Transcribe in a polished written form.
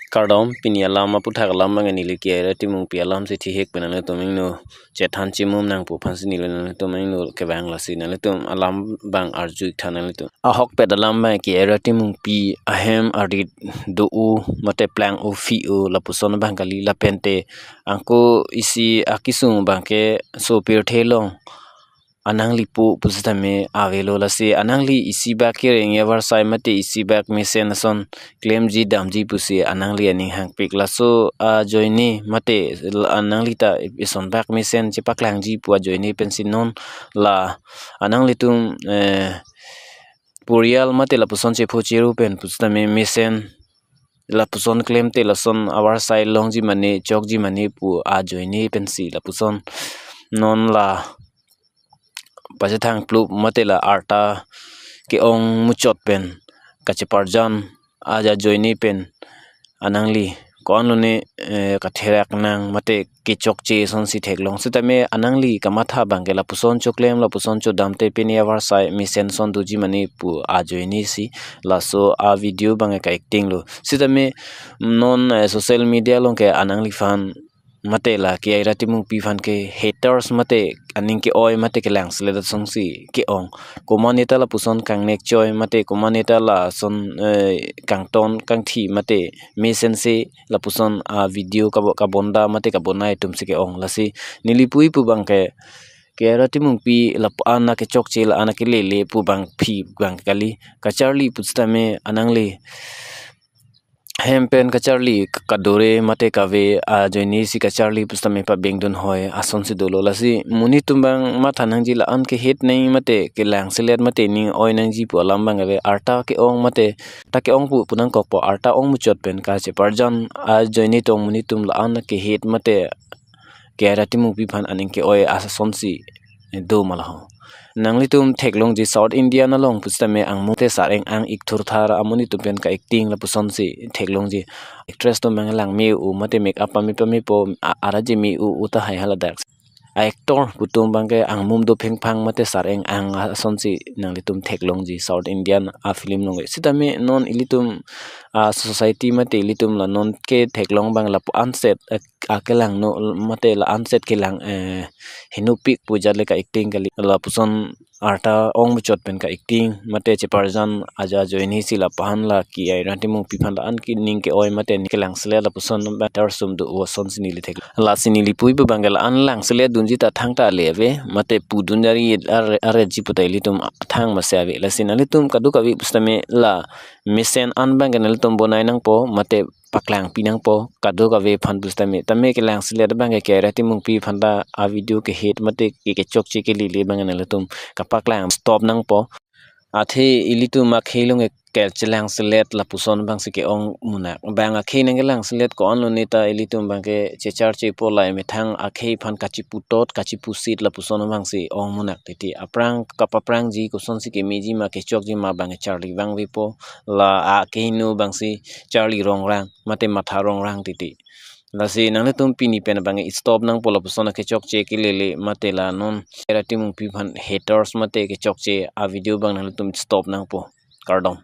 Kardom pini alam ma puthak alam ma ngani liki era timung pi alam se thi hek penale toming no chethan chimum nang pu phansi ni le toming no ke bang la sin le tom alam bang arju thana le tom a hok pet alam ma ki era timung pi ahem arit do u mate plang u fi u la puson bang kali la pente angko isi akisung bang ke so pir thelong anang lipu pusitame avelo lasi anang li isi ba ke reng ever sai mate isi bak mesen son claim ji damji pusi anang li aning hang pik laso a joini mate anang li ta ison bak mesen che paklang ji pu joini pensin non la anang li tum purial mate la puson che phochiru pen pusitame mesen la puson claim te la son our sai long ji mane chok ji mane pu a joini pensi la puson non la pajathang plu matela arta ke ong muchot pen kacheparjan aja joini pen anangli konlune katherak nang mate ke chokche son si theklong sitame anangli kamatha bangela puson choklem la puson cho damte penia varsai misen son duji mani pu a joini si laso a video bange ka acting lo sitame non social media long ke anangli fan mate la ki ai ratimung pi fan ke haters mate aning ke oi mate ke lang sele da song si ke ong komaneta la puson kang nek choi mate komaneta la son kang ton kang thi mate mesen se la puson a video ka bonda mate ka bonai tum se ke ong la si nilipui pu bang ke ratimung pi la ana ke chok che la ana ke le pu bang phi bang kali ka charlie pustame anang le hempen ka charlie kadore mate kave a joini si ka charlie pustame pa bengdon hoy ason si dolo lasi muni tumbang ma thanang ji la an ke het nei mate ke lang selet mate ni oi nang ji pu alam bang ave arta ke ong mate ta ke ong pu punang kok po arta ong muchot pen ka che parjan a joini tong muni tum la an ke het mate ke rati mu pi phan aning ke oi ason si do malaho nangli tum theklong ji south india na long pustame ang mute sareng ang ikthur thar amuni tupen ka acting la puson si theklong ji actress to mangalang me u mate make up mi pami po araji mi u uta hai hala dak actor putum bangke ang mum do pheng phang mate sareng ang son si nangli tum theklong ji south indian a film long sitame non ilitum a society mate ilitum la non ke theklong bang la anset akelang no mate la anset kelang hinupik puja le ka acting kali la puson arta ong muchot pen ka acting mate che parjan aja joini sila pahan la ki ai ranti mu piphan la an ki ning ke oi mate ni kelang sele la puson better sum do o son sinili thek la sinili pui bu bangal an lang sele dunji ta thang ta leve mate pu dunjari are ji putaili tum thang ma se la sinali tum kadu kawi pustame la misen an bangal tum bonai nang po mate paklang pinang po kado ka ve phan pustame tame ke lang sele da bangai ke rati mung pi phanda a video ke het mate ke chok chi ke li le bangal tum kapaklang stop nang po athe ilitu ma khelong ke chelang selet la puson bang se ke ong muna bang a khe nang lang selet ko on ni ta ilitu bang ke che char che po lai me thang a khe phan kachi putot kachi pusit la puson bang se ong muna ti aprang kapaprang ji ko son si ke meji ma ke chok ji ma bang charlie bang we po la a ke nu bang si charlie rong rang mate matha rong rang ti lasi nang le tum pini pen bang stop nang pola pusona ke chok che ke le mate la non era timung pi phan haters mate ke chok che a video bang nang tum stop nang po kardom